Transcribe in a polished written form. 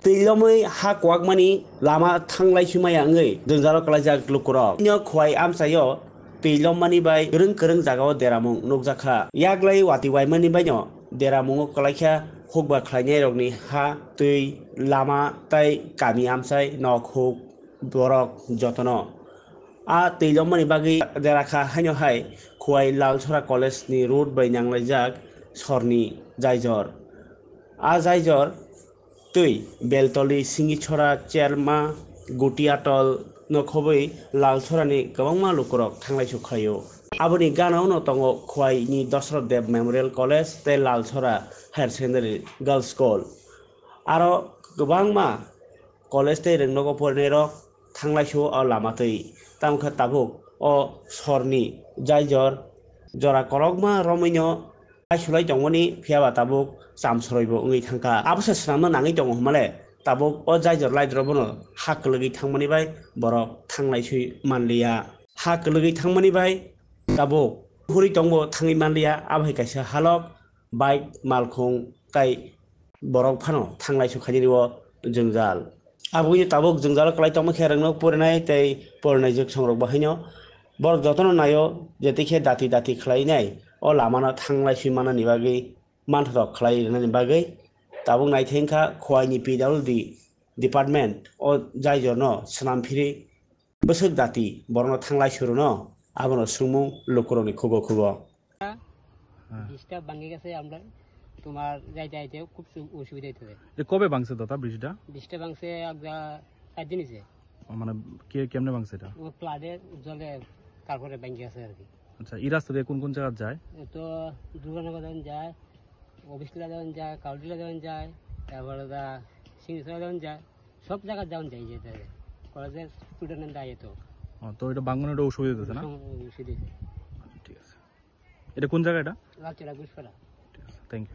teilamai ha kwak mani lama thanglai sumaya ngai dongjalo kalaijak lukurok nyo khwai amsayo teilam mani bai kereng jagao deramung nukjakha yaglai wati wai mani bai no deramungo kalaikha hukba khlainai rokni ha tei lama tai kami amsai nok huk borok jotono a teilam mani bagi derakha haino hai khwai lalsora college ni road bai nanglaijak sorni jaijor a jaijor tui beltoli singichora cherma gutiatol nokhoboi lalsorani kwbangma lukurok thanglaisu khlaio aboni ganao no tongo khwai ni Dashrath Dev Memorial College tei lalsora higher secondary girls school aro kwbangma college tei rengnogo porinai rok thanglaisu o lama tui tamkha tabuk o sorni jaijor jora korokma romino sulai tongmani phiaba tabuk chamsoroibo ongoi thangka abose swnamno nangoi tongo himale tabuk o jaijor laidrobono ha kwlwgui thangmani bai borok thanglaisu manliya ha kwlwgui thangmani bai tabuk huri tongbo thangui manliya abo hai kaisa halok bike malkhung tai borok phano thanglaisu khainani o jongjal aboni tabuk jongjal klai tongma khe rengno porinai tei porinai juk songrok bahaino borok jotono nayo jetikhe dati khlainai o lamano thanglaisu manani bagui manthorok khlai rwnani bagui tabuk naithe wngkha khwai ni PWD department o jaijor no swnamphiri bwswk dati borokno thanglaisu no abono sungmung lukurokni khugo ব্রিজটা ভাঙে গেছে আমরা তোমার যাইতে যাইতে খুব অসুবিধা হইতেছে কবে ভাঙছে দাদা ব্রিজটা ভাঙছে 4 দিন হয়েছে মানে কেমনে ভাঙছে এটা ফ্লাডের জলে তারপরে ভাঙে গেছে আর কি আচ্ছা এই রাস্তা দিয়ে কোন জায়গা যায় তো দুর্গানগর যাওয়া যায় অফিসলা যাওয়া যায় কাউডিলা যাওয়া যায় তারপরে সিংসরা যাওয়া যায় সব জায়গা যাওয়া যায় যেতে কলেজের স্টুডেন্ট যায় তো এটা ভাঙনের অসুবিধা হচ্ছে না অসুবিধা ঠিক আছে এটা কোন জায়গা এটা লালচেরা গুসপাড়া